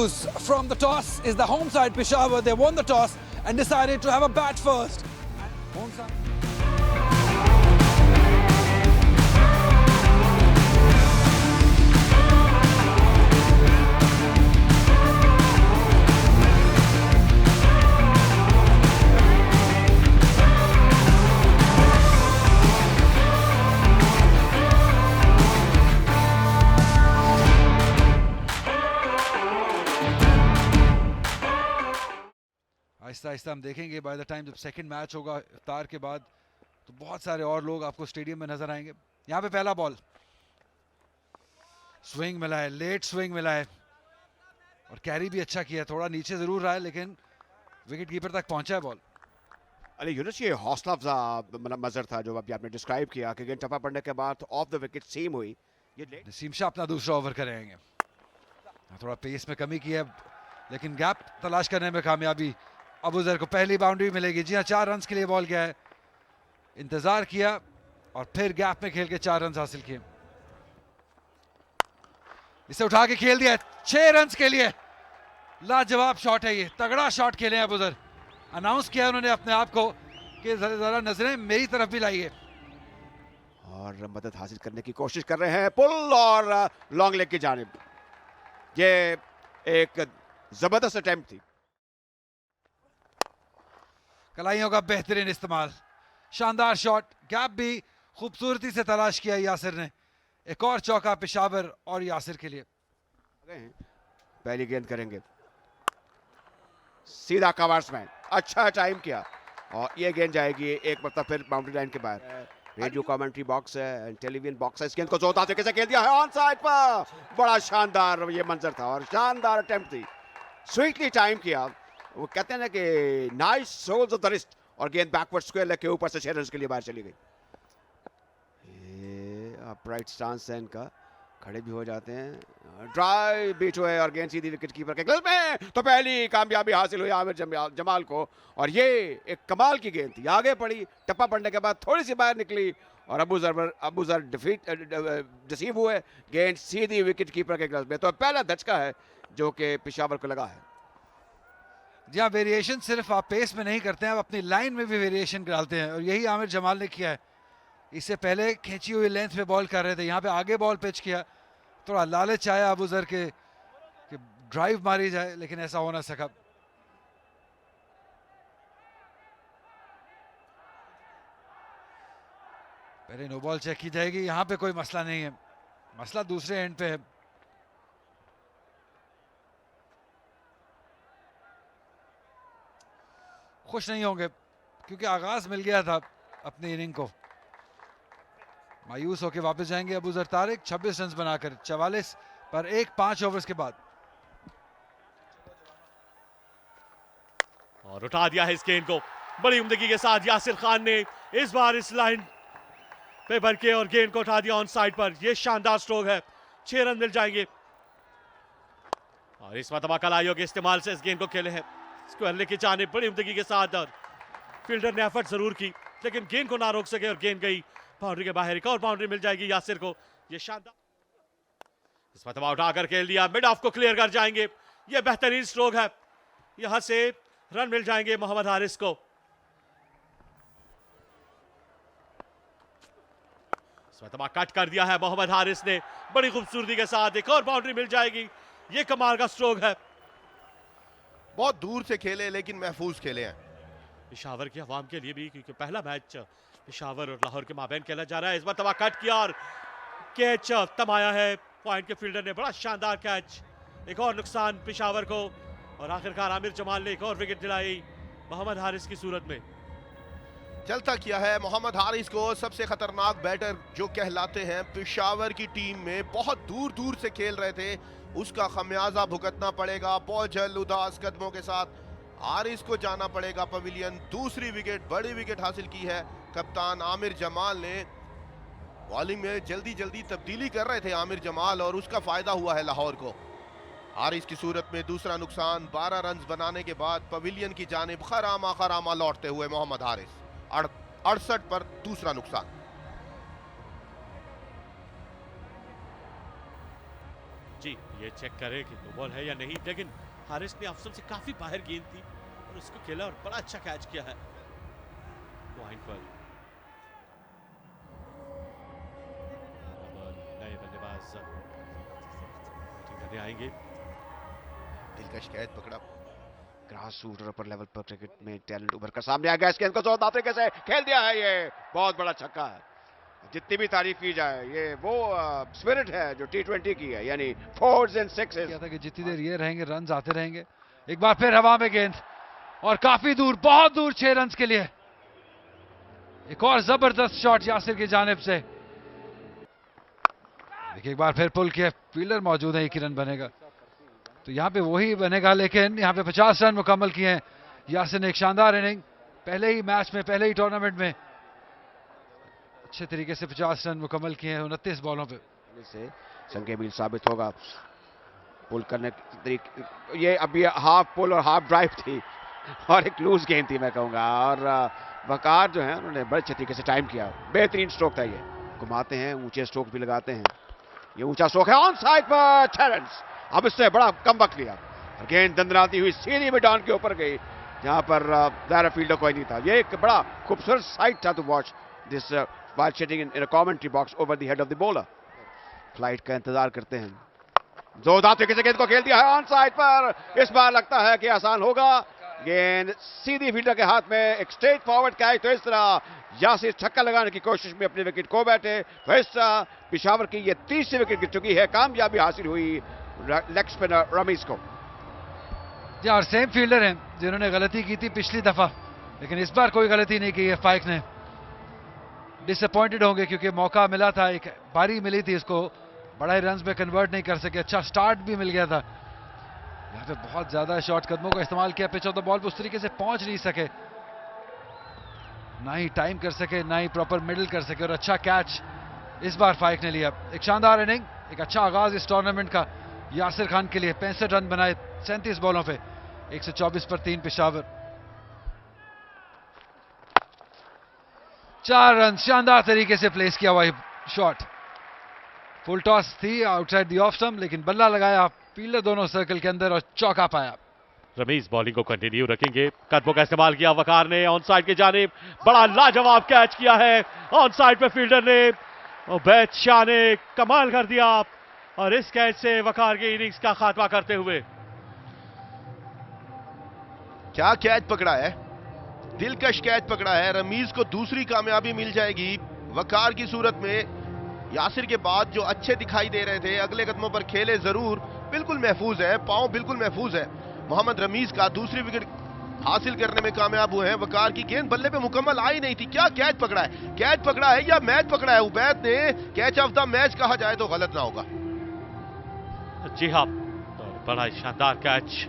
news from the toss is the home side Peshawar. They won the toss and decided to have a bat first. Home side. Aahista Aahista हम देखेंगे by the time जब second match होगा इफ्तार के बाद तो बहुत सारे और लोग आपको स्टेडियम में नजर आएंगे। यहाँ पे पहला बॉल, स्विंग मिला है, लेट स्विंग मिला है और कैरी भी अच्छा किया, थोड़ा नीचे जरूर रहा है लेकिन विकेट कीपर तक पहुंचा है बॉल। अली यूनुस, ये हौसला अफजा मंजर था जो अभी आपने डिस्क्राइब किया कि टप्पा पड़ने के बाद ऑफ द विकेट सीम हुई। ये नसीम शाह अपना दूसरा ओवर करेंगे, थोड़ा पेस में कमी की है लेकिन गैप तलाश करने में कामयाबी। अबूजर को पहली बाउंड्री मिलेगी। जी हाँ, 4 रन के लिए बॉल गया है, इंतजार किया और फिर गैप में खेल के 4 रन हासिल किए। इसे उठा के खेल दिया 6 रन के लिए। लाजवाब शॉट है ये, तगड़ा शॉट खेले हैं अबूजर। अनाउंस किया उन्होंने अपने आप को कि जरा नजरें मेरी तरफ भी लाइए और मदद हासिल करने की कोशिश कर रहे हैं। पुल और लॉन्ग लेग की जानिब, ये एक जबरदस्त अटेम्प्ट थी। कलाइयों का बेहतरीन इस्तेमाल, शानदार शॉट, गैप भी खूबसूरती से तलाश किया यासिर ने। एक और चौका पेशावर और यासिर के लिए। पहली गेंद करेंगे, सीधा कवर्स में, अच्छा टाइम किया और ये गेंद जाएगी एक मतलब फिर बाउंड्री लाइन के बाहर। रेडियो कमेंट्री बॉक्स है, टेलीविजन बॉक्स है, इस गेंद को जोरदार तरीके से खेल दिया है ऑन साइड पर। बड़ा शानदार ये मंजर था और शानदार अटेम्प्ट थी, स्वीटली टाइम किया। वो कहते हैं ना कि nice souls of the wrist, और गेंद बैकवर्ड स्क्वायर लेग के ऊपर से 6 रन के लिए बाहर चली गई। ये अपराइट स्टांस है इनका, खड़े भी हो जाते हैं, ड्राइव बीट हुए और गेंद सीधी विकेट कीपर के ग्लव्स में। तो पहली कामयाबी हासिल हुई आमिर जमाल को और ये एक कमाल की गेंद थी, आगे पड़ी, टप्पा पड़ने के बाद थोड़ी सी बाहर निकली और अबूजर डिसीव हुए, गेंद सीधी विकेट कीपर के ग्लव्स में। तो पहला धचका है जो कि पेशावर को लगा है। जी हाँ, वेरिएशन सिर्फ आप पेस में नहीं करते हैं, आप अपनी लाइन में भी वेरिएशन डालते हैं और यही आमिर जमाल ने किया है। इससे पहले खींची हुई लेंथ पे बॉल कर रहे थे, यहाँ पे आगे बॉल पिच किया, थोड़ा लालच आया अबूजर के कि ड्राइव मारी जाए लेकिन ऐसा हो ना सका। पहले नो बॉल चेक की जाएगी, यहाँ पे कोई मसला नहीं है, मसला दूसरे एंड पे है। खुश नहीं होंगे क्योंकि आगाज मिल गया था अपनी इनिंग को। मायूस होकर वापस जाएंगे अबूजर तारिक 26 रन बनाकर 44 पर 5 ओवर्स के बाद। और उठा दिया है इस गेंद को बड़ी उम्दगी के साथ यासिर खान ने इस बार इस लाइन पे भर के और गेंद को उठा दिया ऑन साइड पर। यह शानदार स्ट्रोक है, 6 रन मिल जाएंगे और इस मरतबा कलाइयों के इस्तेमाल से इस गेंद को खेले हैं स्क्वायर की जाने बड़ी उम्दगी के साथ। और फील्डर ने एफर्ट जरूर की लेकिन गेंद को ना रोक सके और गेंद गई बाउंड्री के बाहर। एक और बाउंड्री मिल जाएगी यासिर को। ये शानदार इस मरतबा उठाकर खेल दिया, मिड ऑफ को क्लियर कर जाएंगे। ये बेहतरीन स्ट्रोक है, यहां से रन मिल जाएंगे मोहम्मद हारिस को। इस मरतबा कट कर दिया है मोहम्मद हारिस ने बड़ी खूबसूरती के साथ। एक और बाउंड्री मिल जाएगी, ये कमाल का स्ट्रोक है। बहुत दूर से खेले लेकिन महफूज खेले हैं पेशावर की आवाम के लिए भी, क्योंकि पहला मैच पेशावर और लाहौर के माबैन खेला जा रहा है। इस बार तबाह कट किया और कैच तमाया है पॉइंट के फील्डर ने, बड़ा शानदार कैच। एक और नुकसान पेशावर को और आखिरकार आमिर जमाल ने एक और विकेट दिलाई मोहम्मद हारिस की सूरत में। चलता किया है मोहम्मद हारिस को, सबसे खतरनाक बैटर जो कहलाते हैं पेशावर की टीम में, बहुत दूर दूर से खेल रहे थे, उसका खमियाजा भुगतना पड़ेगा। बोझल उदास कदमों के साथ हारिस को जाना पड़ेगा पवेलियन। दूसरी विकेट, बड़ी विकेट हासिल की है कप्तान आमिर जमाल ने। बॉलिंग में जल्दी जल्दी तब्दीली कर रहे थे आमिर जमाल और उसका फायदा हुआ है लाहौर को। हारिस की सूरत में दूसरा नुकसान, 12 रन बनाने के बाद पवेलियन की जानिब खरामा खरामा लौटते हुए मोहम्मद हारिस। 68 पर दूसरा नुकसान। जी ये चेक करें कि नो बॉल है या नहीं, लेकिन हारिस ने ऑफ स्टंप से काफी बाहर गेंद थी और उसको खेला और बड़ा अच्छा कैच किया है पॉइंट पर। नए बल्लेबाज बैटिंग करने आएंगे। दिलकश कैच पकड़ा। ग्रास रूट और अपर लेवल पर क्रिकेट में टैलेंट उभर कर सामने आ गया। इस गेंद को जोरदार तरीके से खेल दिया है, ये बहुत बड़ा छक्का है। जितनी भी तारीफ की जाए, ये वो स्पिरिट है जो T20 की है, यानी 4s and 6s। क्या था कि जितनी देर ये रहेंगे रन आते रहेंगे। एक बार फिर हवा में गेंद और काफी दूर, बहुत दूर 6 रन के लिए। एक और जबरदस्त शॉट यासिर की जानिब से। देखिए एक बार फिर पुल किया, फील्डर मौजूद है, एक ही रन बनेगा तो यहां पे वही बनेगा, लेकिन यहां पे 50 रन मुकम्मल किए हैं यासिर ने। एक शानदार इनिंग पहले ही मैच में, पहले ही टूर्नामेंट में अच्छे तरीके से 50 रन मुकम्मल किए हैं 29 बॉलों पे। से संकेबिल साबित होगा पुल करने की तरीके। ये अभी हाफ पुल और हाफ ड्राइव थी और एक लूज गेंद थी मैं कहूंगा, और वकार जो है उन्होंने बड़े अच्छे तरीके से टाइम किया। बेहतरीन स्ट्रोक था, ये घुमाते हैं, ऊंचे स्ट्रोक भी लगाते हैं। ये ऊंचा स्ट्रोक है ऑन साइड पर 6 रन। अब इससे बड़ा कम वक्त लिया और गेंद दंदनाती हुई सीधी में डॉन के ऊपर गई, जहां पर दायरा फील्डर कोई नहीं था। ये एक बड़ा खूबसूरत साइट था to watch this while sitting in a commentary box over the head of the bowler। Flight का इंतजार करते हैं। जोरदार तरीके से गेंद को खेल दिया है ऑन साइड पर। इस बार लगता है कि आसान होगा। गेंद सीधी फील्डर के हाथ में, एक स्ट्रेट फॉरवर्ड कैच। तो इस तरह यासिर छक्का लगाने की कोशिश में अपनी विकेट खो बैठे। तो इस तरह पेशावर की ये तीसरी विकेट गिर चुकी है। कामयाबी हासिल हुई लेग स्पिनर रमीज को। और सेम फील्डर हैं जिन्होंने गलती की थी पिछली दफा, लेकिन इस बार कोई गलती नहीं की है फाइक ने। डिसअपॉइंटेड होंगे क्योंकि मौका मिला था, एक बारी मिली थी इसको, बड़ा ही रन्स में कन्वर्ट नहीं कर सके। अच्छा स्टार्ट भी मिल गया था। यहाँ पे बहुत ज्यादा शॉर्ट कदमों का इस्तेमाल किया। पिच ऑफ द बॉल पे उस तरीके से पहुंच नहीं सके, ना ही टाइम कर सके, ना ही प्रॉपर मिडल कर सके, और अच्छा कैच इस बार फाइक ने लिया। एक शानदार इनिंग, एक अच्छा आगाज इस टूर्नामेंट का यासिर खान के लिए। 65 रन बनाए 37 बॉलों पे, 124 पर 3 पेशावर। 4 रन शानदार तरीके से प्लेस किया हुआ शॉट। फुल टॉस थी आउटसाइड द ऑफ स्टंप, लेकिन बल्ला लगाया फील्डर दोनों सर्कल के अंदर और चौका पाया। रमीज बॉलिंग को कंटिन्यू रखेंगे। कदमों का इस्तेमाल किया वकार ने ऑन साइड की जानिब, बड़ा लाजवाब कैच किया है ऑन साइड पे फील्डर ने। उबैद शाह ने कमाल कर दिया और इस कैच से वकार की इनिंग्स का खात्मा करते हुए। क्या कैच पकड़ा है, दिलकश कैच पकड़ा है। रमीज को दूसरी कामयाबी मिल जाएगी वकार की सूरत में। यासिर के बाद जो अच्छे दिखाई दे रहे थे, अगले कदमों पर खेले जरूर, बिल्कुल महफूज है, पांव बिल्कुल महफूज है। मोहम्मद रमीज का दूसरी विकेट हासिल करने में कामयाब हुए हैं। वकार की गेंद बल्ले पे मुकम्मल आई नहीं थी। क्या कैच पकड़ा है, कैच पकड़ा है या मैच पकड़ा है? उबैद ने कैच ऑफ द मैच कहा जाए तो गलत ना होगा। जी हाँ, तो बड़ा शानदार कैच।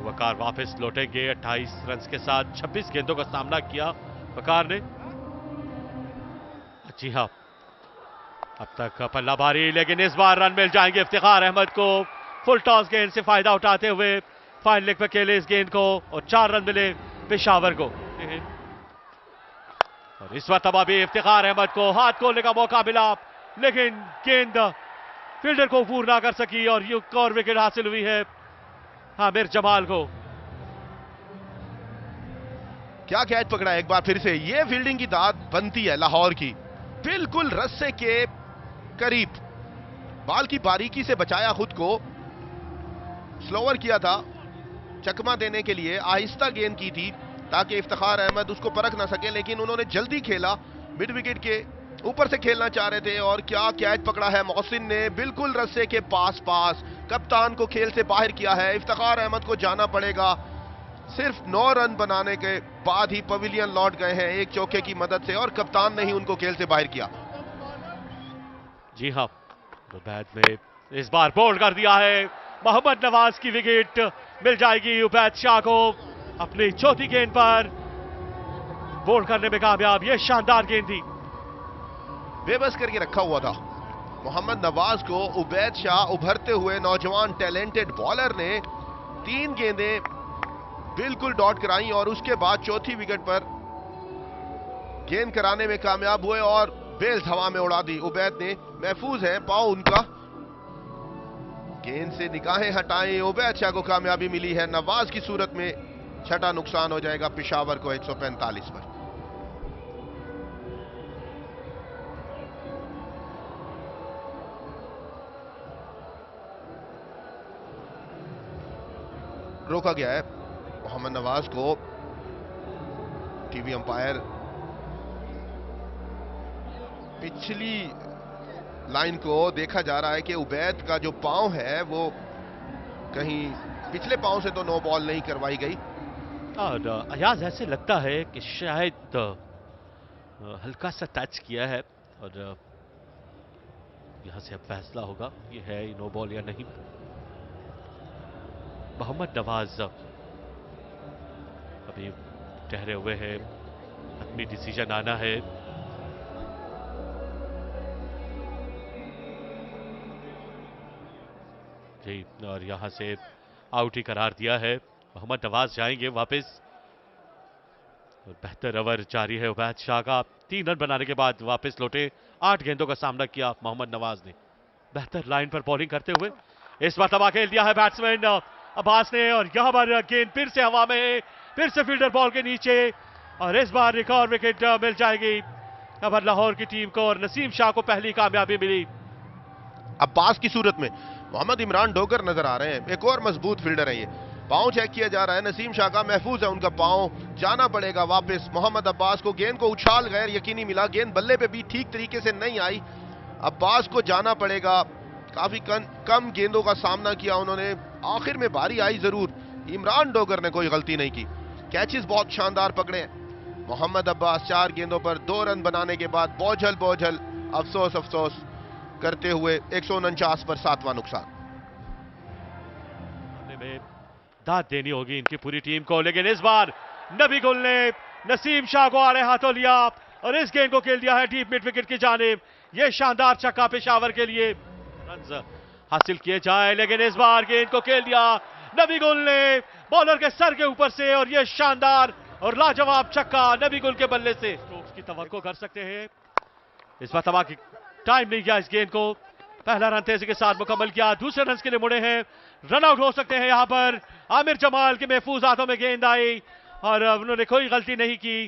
वकार वापस लौटेंगे 28 रन के साथ। 26 गेंदों का सामना किया वकार ने। जी हाँ, अब तक पल्ला भारी, लेकिन इस बार रन मिल जाएंगे इफ्तिखार अहमद को। फुल टॉस गेंद से फायदा उठाते हुए फाइन लेग पे खेले इस गेंद को और 4 रन मिले पेशावर को। और इस वक्त अभी इफ्तिखार अहमद को हाथ खोलने का मौका मिला, लेकिन गेंद फील्डर को पूर्ण ना कर सकी और ये एक और विकेट हासिल हुई है आमिर जमाल को। क्या कैच पकड़ा है एक बार फिर से। ये फील्डिंग की दाद बनती है लाहौर की, बिल्कुल रस्से के करीब, बाल की बारीकी से बचाया खुद को। स्लोवर किया था चकमा देने के लिए, आहिस्ता गेंद की थी ताकि इफ्तिखार अहमद उसको परख ना सके, लेकिन उन्होंने जल्दी खेला, मिड विकेट के ऊपर से खेलना चाह रहे थे। और क्या कैच पकड़ा है मोहसिन ने, बिल्कुल रस्से के पास पास। कप्तान को खेल से बाहर किया है। इफ्तिखार अहमद को जाना पड़ेगा। सिर्फ 9 रन बनाने के बाद ही पवेलियन लौट गए हैं एक चौके की मदद से, और कप्तान ने ही उनको खेल से बाहर किया। जी हाँ, उबैद ने इस बार बोल्ड कर दिया है। मोहम्मद नवाज की विकेट मिल जाएगी उबैद शाह को अपनी चौथी गेंद पर। बोल्ड करने में कामयाब, यह शानदार गेंद थी। बेबस करके रखा हुआ था मोहम्मद नवाज को। उबैद शाह उभरते हुए नौजवान टैलेंटेड बॉलर ने 3 गेंदें बिल्कुल डॉट कराई और उसके बाद चौथी विकेट पर गेंद कराने में कामयाब हुए और बेल्स हवा में उड़ा दी उबैद ने। महफूज है पांव उनका, गेंद से निगाहें हटाएं, उबैद शाह को कामयाबी मिली है। नवाज की सूरत में छठा नुकसान हो जाएगा पेशावर को 145 पर। रोका गया है मोहम्मद नवाज को। टीवी अंपायर पिछली लाइन को देखा जा रहा है कि उबैद का जो पांव है वो कहीं पिछले पांव से तो नो बॉल नहीं करवाई गई। और अयाज ऐसे लगता है कि शायद हल्का सा टच किया है और यहां से अब फैसला होगा ये है नो बॉल या नहीं। मोहम्मद नवाज अभी ठहरे हुए हैं, अपनी डिसीजन आना है। जी, और यहां से आउट ही करार दिया है। मोहम्मद नवाज जाएंगे वापस और बेहतर ओवर जारी है उबैद शाह का। 3 रन बनाने के बाद वापस लौटे। 8 गेंदों का सामना किया मोहम्मद नवाज ने, बेहतर लाइन पर बॉलिंग करते हुए। इस बार तबाह खेल दिया है बैट्समैन अब्बास ने और यहां पर गेंद फिर से हवा में, फिर से फील्डर बॉल के नीचे और इस बार एक और विकेट मिल जाएगी अब लाहौर की टीम को और नसीम शाह को पहली कामयाबी मिली। अब्बास की सूरत में मोहम्मद इमरान डोगर नजर आ रहे हैं, एक और मजबूत फील्डर है ये। पांव चेक किया जा रहा है, नसीम शाह का महफूज है उनका पांव, जाना पड़ेगा वापस। मोहम्मद अब्बास को गेंद को उछाल गैर यकीनी मिला, गेंद बल्ले पे भी ठीक तरीके से नहीं आई। अब्बास को जाना पड़ेगा, काफी कम गेंदों का सामना किया उन्होंने, आखिर में बारी आई जरूर। इमरान डोगर ने कोई गलती नहीं की, कैचेस बहुत शानदार पकड़े हैं। मोहम्मद अब्बास 4 गेंदों पर 2 रन बनाने के बाद बोझल अफसोस करते हुए 149 पर 7वां नुकसान। दाद देनी होगी इनकी पूरी टीम को, लेकिन इस बार नबी गुल ने नसीम शाह को आड़े हाथों लिया और इस गेंद को खेल दिया है डीप मिड विकेट की जानिब। यह शानदार छक्का पेशावर के लिए, रन हासिल किए जाए, लेकिन इस बार गेंद को खेल दिया नबी गुल ने बॉलर के सर के ऊपर से और यह शानदार और लाजवाब छक्का नबी गुल के बल्ले से। स्ट्रोक्स की तवक्को कर सकते हैं, इस बार तबाह की टाइम नहीं गया इस गेंद को। पहला रन तेजी के साथ मुकम्मल किया, दूसरे रन के लिए मुड़े हैं, रन आउट हो सकते हैं यहां पर। आमिर जमाल के महफूज हाथों में गेंद आई और उन्होंने कोई गलती नहीं की,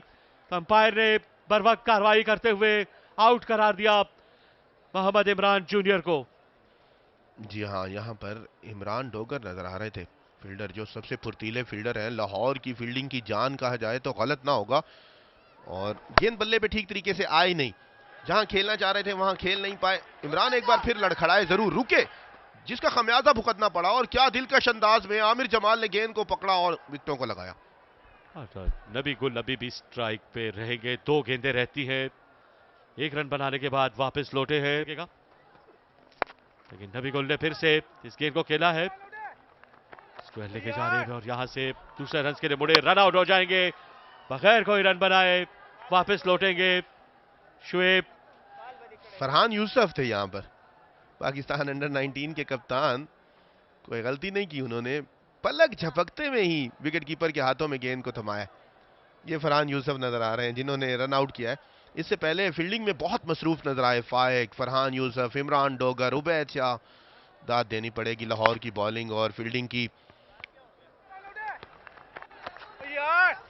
अंपायर ने बर वक्त कार्रवाई करते हुए आउट करार दिया मोहम्मद इमरान जूनियर को। जी हाँ, यहाँ पर इमरान डोगर नजर आ रहे थे, फील्डर जो सबसे फुर्तीले फील्डर हैं। लाहौर की फील्डिंग की जान कहा जाए तो गलत ना होगा, और गेंद बल्ले पे ठीक तरीके से आई नहीं, जहां खेलना चाह रहे थे वहां खेल नहीं पाए। इमरान एक बार फिर लड़खड़ाए, जरूर रुके, जिसका खमियाजा भुगतना पड़ा। और क्या दिलकश अंदाज में आमिर जमाल ने गेंद को पकड़ा और विकेटों को लगाया। नबी गुल अभी भी स्ट्राइक पे रहेंगे, 2 गेंदें रहती है, 1 रन बनाने के बाद वापस लौटे हैं, लेकिन नबी गुल ने फिर से इस गेंद को खेला है, इसको लेके जा रहे हैं और यहां से दूसरे रन के लिए मुड़े, रन आउट हो जाएंगे बगैर कोई रन बनाए, वापस लौटेंगे शुएब। फरहान यूसुफ थे यहां पर, पाकिस्तान अंडर 19 के कप्तान, कोई गलती नहीं की उन्होंने, पलक झपकते में ही विकेट कीपर के हाथों में गेंद को थमाया। ये फरहान यूसुफ नजर आ रहे हैं जिन्होंने रन आउट किया है। इससे पहले फील्डिंग में बहुत मसरूफ नजर आए फाइक, फरहान यूसुफ, इमरान डोगर, उबैद शाह। दाद देनी पड़ेगी लाहौर की बॉलिंग और फील्डिंग की,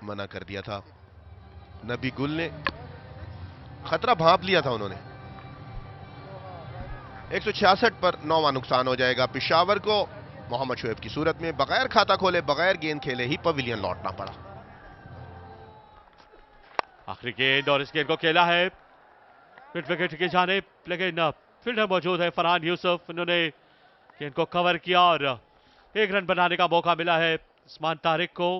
मना कर दिया था नबी गुल ने, खतरा भांप लिया था उन्होंने। 166 पर 9वां नुकसान हो जाएगा पेशावर को। मोहम्मद शुएब की सूरत में बगैर खाता खोले, बगैर गेंद खेले ही पवेलियन लौटना पड़ा। आखिरी गेंद और इस गेंद को खेला है मिड विकेट की जानिब, लेकिन फील्डर मौजूद है फरहान यूसुफ, उन्होंने गेंद को कवर किया और 1 रन बनाने का मौका मिला है उस्मान तारिक को।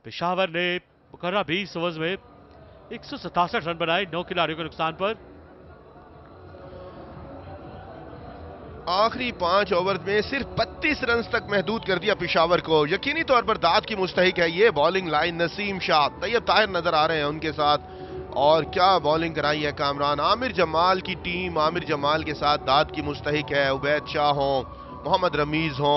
पेशावर ने मुकर्रर 20 ओवर्स में 167 रन बनाए 9 खिलाड़ियों के नुकसान पर। आखिरी 5 ओवर में सिर्फ 32 रन तक महदूद कर दिया पेशावर को। यकीनी तौर पर दाद की मुस्तहिक है ये बॉलिंग लाइन। नसीम शाह, तैयब ताहिर नजर आ रहे हैं उनके साथ, और क्या बॉलिंग कराई है कामरान। आमिर जमाल की टीम, आमिर जमाल के साथ दाद की मुस्तहिक है। उबैद शाह हो, मोहम्मद रमीज हो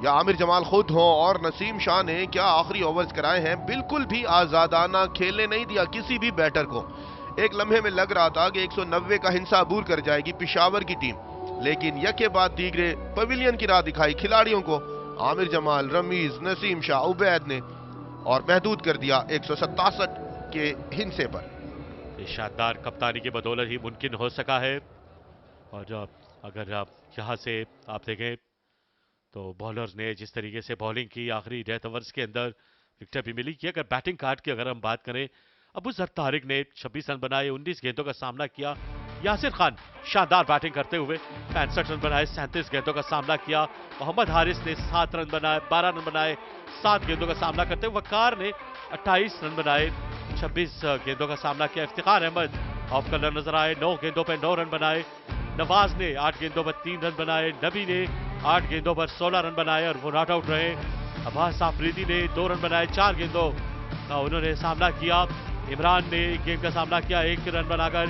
या आमिर जमाल खुद हो, और नसीम शाह ने क्या आखिरी ओवर्स कराए हैं। बिल्कुल भी आजादाना खेलने नहीं दिया किसी भी बैटर को। एक लम्हे में लग रहा था कि 190 का हिंसा अबूर कर जाएगी पेशावर की टीम, लेकिन यके बाद दीगरे पवेलियन की राह दिखाई खिलाड़ियों को। आमिर जमाल, रमीज, नसीम शाह, उबैद ने और महदूद कर दिया 167 के हिंसे पर। ये शानदार कप्तानी की बदौलत ही मुमकिन हो सका है। और अगर आप यहाँ से आप देखें तो बॉलर्स ने जिस तरीके से बॉलिंग की आखिरी डेथ ओवर्स के अंदर विकेट भी मिली की। अगर बैटिंग कार्ड की अगर हम बात करें, अबू जर तारिक ने 26 रन बनाए, 19 गेंदों का सामना किया। यासिर खान शानदार बैटिंग करते हुए 65 रन बनाए, 37 गेंदों का सामना किया। मोहम्मद हारिस ने 7 रन बनाए, 12 रन बनाए 7 गेंदों का सामना करते हुए। वकार ने 28 रन बनाए, 26 गेंदों का सामना किया। इफ्तिखार अहमद ऑफ कलर नजर आए, 9 गेंदों पर 9 रन बनाए। नवाज ने 8 गेंदों पर 3 रन बनाए। नबी ने 8 गेंदों पर 16 रन बनाए और वो नॉट आउट रहे। अब्बास आफरीदी ने 2 रन बनाए, 4 गेंदों का उन्होंने सामना किया। इमरान ने एक गेंद का सामना किया, 1 रन बनाकर।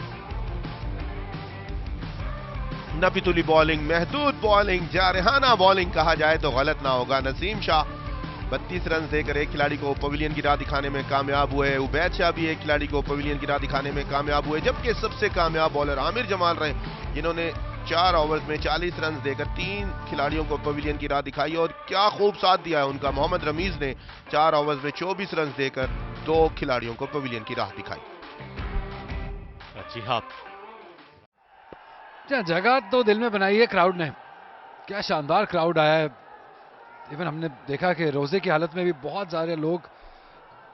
नबीतुली बॉलिंग, महदूद बॉलिंग, जारहाना बॉलिंग कहा जाए तो गलत ना होगा। नसीम शाह 32 रन देकर एक खिलाड़ी को पवेलियन की राह दिखाने में कामयाब हुए। उबैद शाह भी एक खिलाड़ी को पवेलियन की राह दिखाने में कामयाब हुए, जबकि सबसे कामयाब बॉलर आमिर जमाल रहे, जिन्होंने 4 ओवर्स में 40 रन देकर 3 खिलाड़ियों को पवेलियन की राह दिखाई। और क्या खूब साथ दिया है उनका। मोहम्मद रमीज ने 4 ओवर्स में 24 रन देकर 2 खिलाड़ियों को पवेलियन की राह दिखाई। जी हाँ, जगह तो दिल में बनाई है क्राउड ने। क्या शानदार क्राउड आया है। इवन हमने देखा कि रोजे की हालत में भी बहुत सारे लोग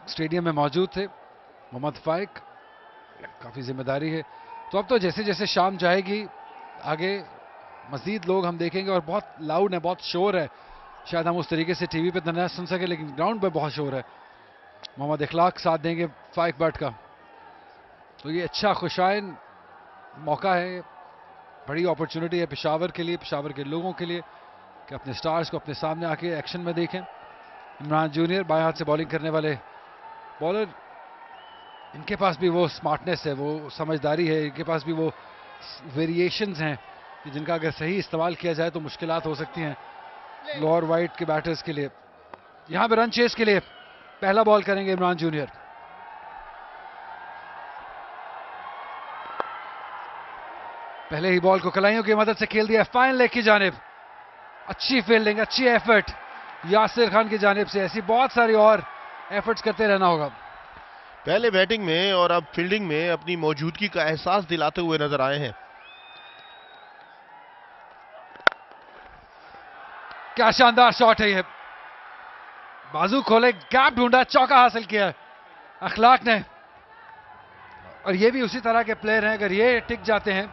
स्टेडियम में मौजूद थे। मोहम्मद फाइक, काफ़ी जिम्मेदारी है। तो अब तो जैसे जैसे शाम जाएगी आगे मज़ीद लोग हम देखेंगे और बहुत लाउड है, बहुत शोर है। शायद हम उस तरीके से टीवी पे तो न सुन सके, लेकिन ग्राउंड पे बहुत शोर है। मोहम्मद इखलाक साथ देंगे फाइक बट का, तो ये अच्छा खुशाइन मौका है, बड़ी अपॉर्चुनिटी है पेशावर के लिए, पेशावर के लोगों के लिए कि अपने स्टार्स को अपने सामने आके एक्शन में देखें। इमरान जूनियर बाएं हाथ से बॉलिंग करने वाले बॉलर, इनके पास भी वो स्मार्टनेस है, वो समझदारी है, इनके पास भी वो वेरिएशंस हैं कि जिनका अगर सही इस्तेमाल किया जाए तो मुश्किलात हो सकती हैं लोअर वाइड के बैटर्स के लिए। यहां पे रन चेस के लिए पहला बॉल करेंगे इमरान जूनियर। पहले ही बॉल को कलाइयों की मदद से खेल दिया फाइन लेग की जानिब। अच्छी फील्डिंग, अच्छी एफर्ट यासिर खान की जानिब से। ऐसी बहुत सारी और एफर्ट्स करते रहना होगा। पहले बैटिंग में और अब फील्डिंग में अपनी मौजूदगी का एहसास दिलाते हुए नजर आए हैं। क्या शानदार शॉट है ये, बाजू खोले, गैप ढूंढा, चौका हासिल किया अखलाक ने। और ये भी उसी तरह के प्लेयर हैं, अगर ये टिक जाते हैं।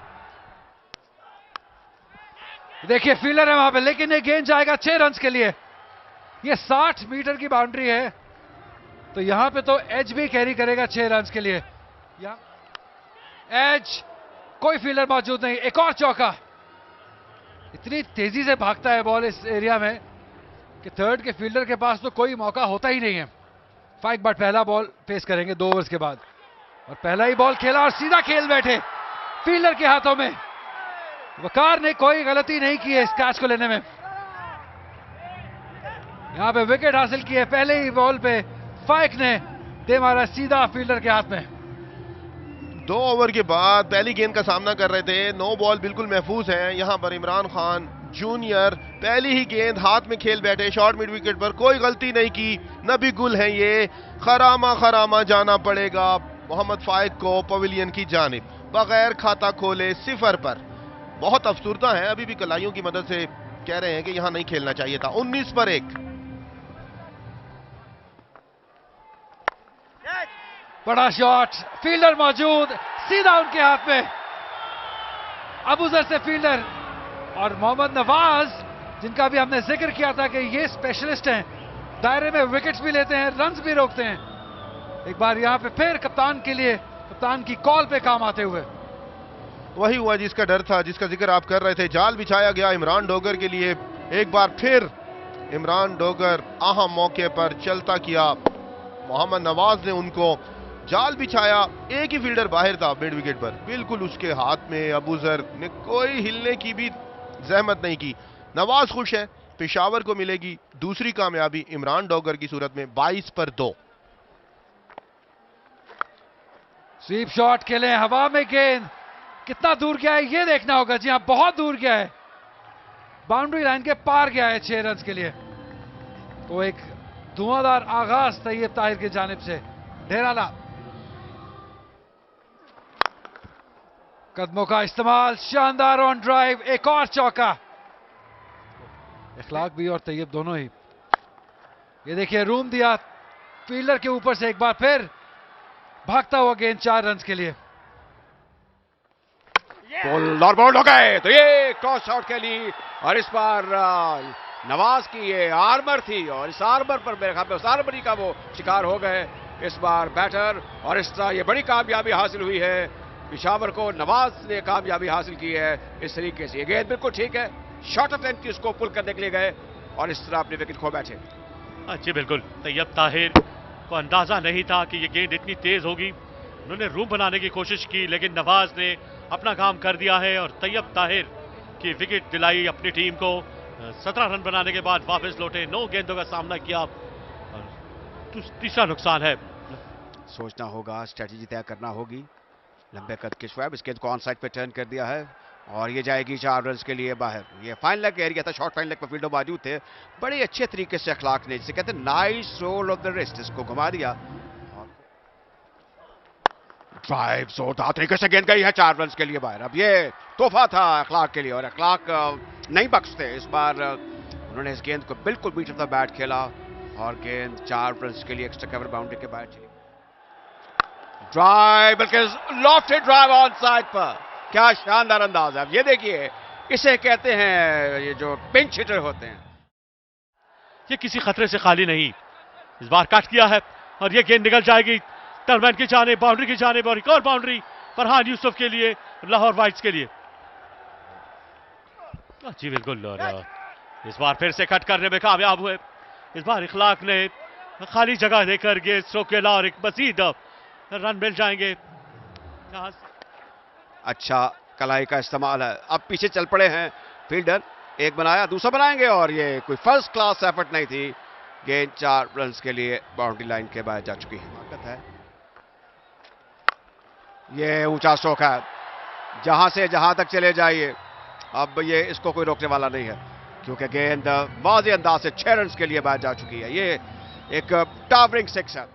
देखिए फील्डर है वहां पे, लेकिन ये गेंद जाएगा 6 रन के लिए। ये 60 मीटर की बाउंड्री है, तो यहां पे तो एज भी कैरी करेगा 6 रन के लिए। एज, कोई फील्डर मौजूद नहीं, एक और चौका। इतनी तेजी से भागता है बॉल इस एरिया में कि थर्ड के फील्डर के पास तो कोई मौका होता ही नहीं है। फाइक बट पहला बॉल फेस करेंगे 2 ओवर्स के बाद, और पहला ही बॉल खेला और सीधा खेल बैठे फील्डर के हाथों में। वकार ने कोई गलती नहीं की है इस कैच को लेने में। यहां पे विकेट हासिल की है पहले ही बॉल पे, फाइक ने दे मारा सीधा फील्डर के हाथ में। 2 ओवर के बाद पहली गेंद का सामना कर रहे थे। 9 बॉल बिल्कुल महफूज हैं। यहां पर इमरान खान जूनियर पहली ही गेंद हाथ में खेल बैठे, शॉर्ट मिड विकेट पर, कोई गलती नहीं की। नबी गुल है ये, खरामा जाना पड़ेगा मोहम्मद फाइक को पवेलियन की जानिब, बगैर खाता खोले 0 पर। बहुत अफसुर्दा है, अभी भी कलाइयों की मदद से कह रहे हैं कि यहां नहीं खेलना चाहिए था। 19 पर 1। बड़ा शॉट, फील्डर मौजूद, सीधा उनके हाथ में। अबूजर से फील्डर और मोहम्मद नवाज, जिनका भी हमने जिक्र किया था कि ये स्पेशलिस्ट हैं, दायरे में विकेट्स भी लेते हैं, रन्स भी रोकते हैं। एक बार यहां पे फिर कप्तान के लिए, कप्तान की कॉल पे काम आते हुए। वही हुआ जिसका डर था, जिसका जिक्र आप कर रहे थे। जाल बिछाया गया इमरान डोगर के लिए। एक बार फिर इमरान डोगर अहम मौके पर चलता किया। मोहम्मद नवाज ने उनको जाल बिछाया, एक ही फील्डर बाहर था मिड विकेट पर, बिल्कुल उसके हाथ में। अबूजर ने कोई हिलने की भी जहमत नहीं की। नवाज खुश है, पेशावर को मिलेगी दूसरी कामयाबी इमरान डोगर की सूरत में। 22 पर 2। स्वीप शॉट खेले, हवा में गेंद कितना दूर गया है ये देखना होगा। जी हां, बहुत दूर गया है। बाउंड्री लाइन के पार गया है 6 रन के लिए। तो एक धुआंधार आगाज तैयब ताहिर की जानिब से। ढेराला कदमों का इस्तेमाल, शानदार ऑन ड्राइव, एक और चौका। इखलाक भी और तैयब दोनों ही। ये देखिए रूम दिया फील्डर के ऊपर से, एक बार फिर भागता हुआ गेंद 4 रन के लिए। और बाउंड हो गए। तो ये क्रॉस शॉट के लिए, और इस बार नवाज की ये आर्मर थी और इस आर्मर पर मेरे ख्याल में उस आर्मरी का वो शिकार हो गए इस बार बैटर। और इस तरह ये बड़ी कामयाबी हासिल हुई है पेशावर को, नवाज ने कामयाबी हासिल की है इस तरीके से। ये गेंद बिल्कुल ठीक है, शॉर्ट ऑफ लेंथ की उसको पुल करने के लिए गए और इस तरह अपनी विकेट खो बैठे। जी बिल्कुल, तैयब ताहिर को अंदाजा नहीं था कि ये गेंद इतनी तेज होगी। उन्होंने रूम बनाने की कोशिश की लेकिन नवाज ने अपना काम कर दिया है और तैयब ताहिर की विकेट दिलाई अपनी टीम को। 17 रन बनाने के बाद वापस लौटे, 9 गेंदों का सामना किया और तीसरा नुकसान है। सोचना होगा, स्ट्रेटेजी तय करना होगी। लंबे कद के शोएब इस गेंद को ऑन साइड पे टर्न कर दिया है और ये जाएगी 4 रन के लिए बाहर। ये फाइन लेग एरिया था, शॉर्ट फाइन लेग पर फील्डर मौजूद थे। बड़े अच्छे तरीके से अखलाक ने, जिसे कहते हैं nice roll of the wrist, इसको घुमा दिया। ड्राइव जोरदार तरीके से गेंद गई है 4 रन के लिए बाहर। अब ये तोहफा था अखलाक के लिए और अखलाक नहीं बख्शते। इस बार उन्होंने इस गेंद को बिल्कुल बीट ऑफ द बैट खेला और गेंद 4 रन के लिए एक्स्ट्रा कवर बाउंड्री के बाहर चली। ड्राइव बल्कि लॉफ्टेड ड्राइव ऑन साइड पर, क्या शानदार अंदाज है। अब ये देखिए, इसे कहते हैं ये जो पिंच हिटर होते हैं। ये किसी खतरे से खाली नहीं, इस बार कट किया है और ये गेंद निकल जाएगी टर्नमैन की जानिब, बाउंड्री की जानिब और एक और बाउंड्री फरहान यूसुफ के लिए, लाहौर वाइट्स के लिए। जी बिल्कुल, और इस बार फिर से कट करने में कामयाब हुए। इस बार इखलाक ने खाली जगह देकर गेंद सोकेला और एक मजीद रन मिल जाएंगे। अच्छा कलाई का इस्तेमाल है। अब पीछे चल पड़े हैं फील्डर, एक बनाया दूसरा बनाएंगे और ये कोई फर्स्ट क्लास एफर्ट नहीं थी। गेंद 4 रन के लिए बाउंड्री लाइन के बाहर जा चुकी हिमाकत है। ये ऊंचा स्ट्रोक है, जहां से जहां तक चले जाइए, अब ये इसको कोई रोकने वाला नहीं है क्योंकि गेंद वाज़ेह अंदाज से 6 रन के लिए बाहर जा चुकी है। ये एक टावरिंग 6 है।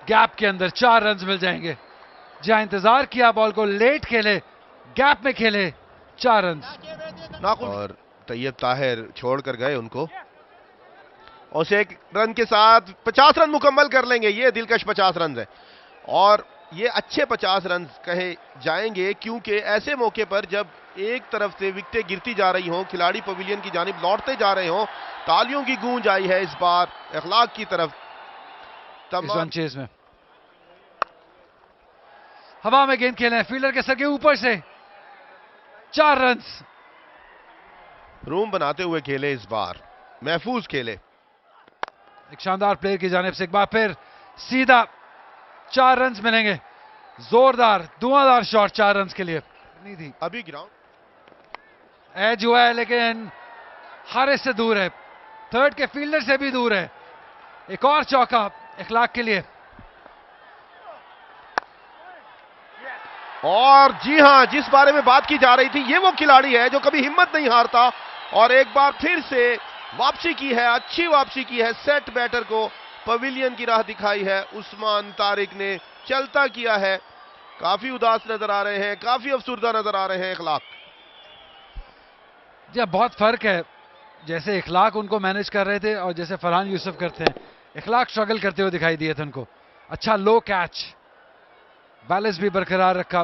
गैप के अंदर 4 रन मिल जाएंगे। जहां इंतजार किया, बॉल को लेट खेले, गैप में खेले, 4 रन। और तैयब ताहिर छोड़ कर गए उनको और उसे 1 रन के साथ 50 रन मुकम्मल कर लेंगे। ये दिलकश 50 रन है और ये अच्छे 50 रन कहे जाएंगे क्योंकि ऐसे मौके पर जब एक तरफ से विकेटें गिरती जा रही हों, खिलाड़ी पवेलियन की जानिब लौटते जा रहे हों, तालियों की गूंज आई है इस बार इखलाक की तरफ। तमाम चेज में हवा में गेंद खेले, फील्डर के सर के ऊपर से 4 रन। रूम बनाते हुए खेले, इस बार महफूज खेले। एक शानदार प्लेयर की जानिब से एक बार फिर सीधा 4 रन मिलेंगे। जोरदार धुआंधार शॉट 4 रन के लिए। नहीं थी अभी ग्राउंड एज हुआ है लेकिन हारिस से दूर है, थर्ड के फील्डर से भी दूर है। एक और चौका इखलाक के लिए। और जी हां, जिस बारे में बात की जा रही थी, ये वो खिलाड़ी है जो कभी हिम्मत नहीं हारता और एक बार फिर से वापसी की है, अच्छी वापसी की है। सेट बैटर को पवेलियन की राह दिखाई है उस्मान तारिक ने, चलता किया है। काफी उदास नजर आ रहे हैं, काफी अफसुर्दा नजर आ रहे हैं इखलाक। जी बहुत फर्क है, जैसे इखलाक उनको मैनेज कर रहे थे और जैसे फरहान यूसुफ करते हैं। इखलाक स्ट्रगल करते हुए दिखाई दिए थे उनको। अच्छा लो कैच, बैलेंस भी बरकरार रखा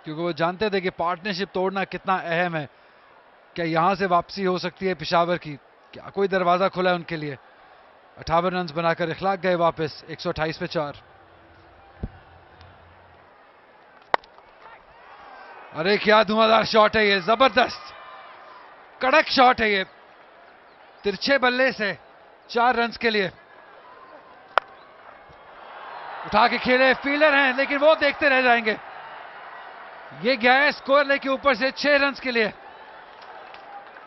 क्योंकि वो जानते थे कि पार्टनरशिप तोड़ना कितना अहम है। क्या यहां से वापसी हो सकती है पेशावर की? क्या कोई दरवाजा खुला है उनके लिए? 58 रन बनाकर इखलाक गए वापस 128 पे 4। अरे क्या धुआंधार शॉट है ये, जबरदस्त कड़क शॉट है ये, तिरछे बल्ले से 4 रन के लिए। उठा के खेले, फील्डर हैं लेकिन वो देखते रह जाएंगे। ये गया है स्कोर लेके ऊपर से 6 रन के लिए।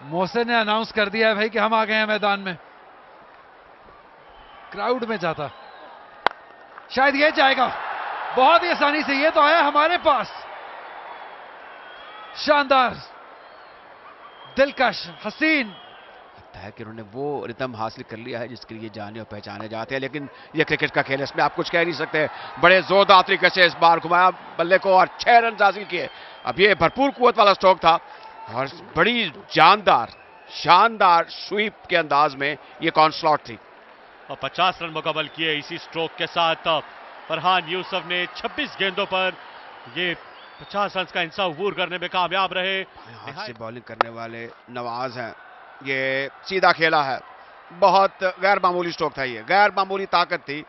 मोहसिन ने अनाउंस कर दिया है भाई कि हम आ गए हैं मैदान में। क्राउड में जाता, शायद ये जाएगा, बहुत ही आसानी से ये तो आया हमारे पास। शानदार, दिलकश, हसीन। लगता है कि उन्होंने वो रिदम हासिल कर लिया है जिसके लिए जाने और पहचाने जाते हैं, लेकिन ये क्रिकेट का खेल है, इसमें आप कुछ कह नहीं सकते। बड़े जोरदार तरीके से इस बार घुमाया बल्ले को और 6 रन हासिल किए। अब ये भरपूर कुव्वत वाला स्ट्रोक था और बड़ी जानदार शानदार स्वीप के अंदाज में ये कॉन्स्लॉट थी। और 50 रन मुकम्मल किए इसी स्ट्रोक के साथ। फरहान यूसुफ ने 26 गेंदों पर ये 50 रन का इंसाफ अबूर करने में कामयाब रहे। हाथ से बॉलिंग करने वाले नवाज हैं, ये सीधा खेला है, बहुत गैर मामूली स्ट्रोक था, ये गैर मामूली ताकत थी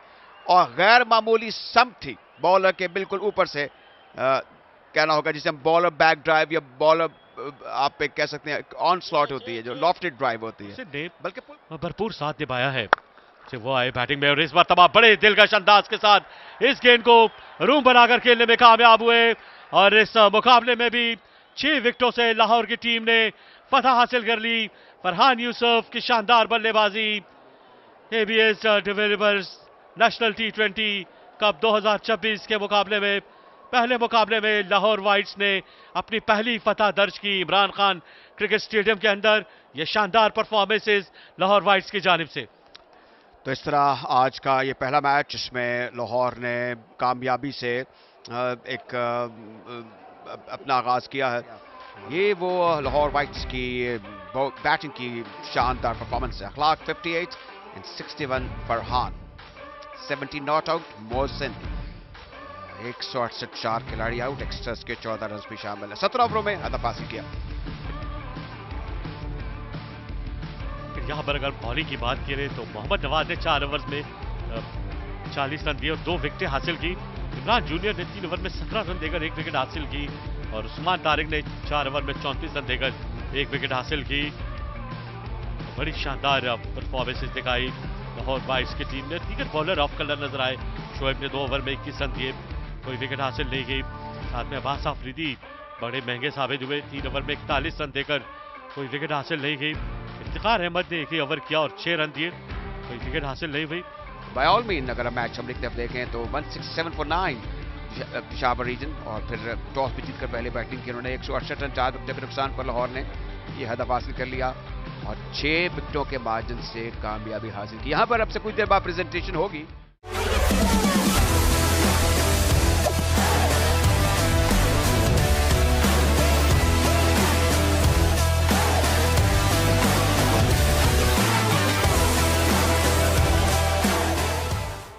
और गैर मामूली सम्प थी बॉलर के बिल्कुल ऊपर से। कहना होगा जिसे हम बॉलर बैक ड्राइव या बॉलर आप कह सकते हैं ऑन स्लॉट होती है, जो लॉफ्टेड ड्राइव होती है, बल्कि भरपूर साथ निभाया है। वो आए बैटिंग में और इस बार तमाम बड़े दिलकश अंदाज के साथ इस गेंद को रूम बनाकर खेलने में कामयाब हुए और इस मुकाबले में भी 6 विकेटों से लाहौर की टीम ने फतह हासिल कर ली। फरहान यूसुफ की शानदार बल्लेबाजी। एबीएस डेवलपर्स नेशनल टी20 कप 2026 के मुकाबले में पहले मुकाबले में लाहौर वाइट्स ने अपनी पहली फतह दर्ज की इमरान खान क्रिकेट स्टेडियम के अंदर। ये शानदार परफॉर्मेंसेस लाहौर वाइट्स की जानिब से। तो इस तरह आज का ये पहला मैच जिसमें लाहौर ने कामयाबी से एक अपना आगाज किया है। ये वो लाहौर वाइट्स की बैटिंग की शानदार परफॉर्मेंस है। अखलाक 58 and 61 Farhan, 70 not out Mohsin, 168 4 खिलाड़ी आउट, एक्स्ट्रास के 14 रन भी शामिल है। 17 ओवरों में हदफ हासिल किया। यहाँ पर अगर बॉलिंग की बात करें तो मोहम्मद नवाज ने 4 ओवर में 40 रन दिए और 2 विकेटें हासिल की। इमरान जूनियर ने 3 ओवर में 17 रन देकर 1 विकेट हासिल की और उस्मान तारिक ने 4 ओवर में 34 रन देकर 1 विकेट हासिल की। बड़ी शानदार परफॉर्मेंसेस दिखाई लाहौर वाइट्स की टीम ने। दीगर बॉलर ऑफ कलर नजर आए। शोएब ने 2 ओवर में 21 रन दिए, कोई विकेट हासिल नहीं की। साथ में अब्बास आफरीदी बड़े महंगे साबित हुए, 3 ओवर में 41 रन देकर कोई विकेट हासिल नहीं की। इफ्तिखार अहमद ने 1 ही ओवर किया और 6 रन दिए, कोई विकेट हासिल नहीं हुई। बाय ऑल मीन अगर मैच हम लिखते देखें तो 167 फॉर 9 पेशावर रीजन और फिर टॉस भी जीतकर पहले बैटिंग की उन्होंने। 168 रन 4 विकेट के नुकसान पर लाहौर ने ये हदफ हासिल कर लिया और 6 विकेटों के मार्जिन से कामयाबी हासिल की। यहाँ पर अब से कुछ देर बाद प्रेजेंटेशन होगी।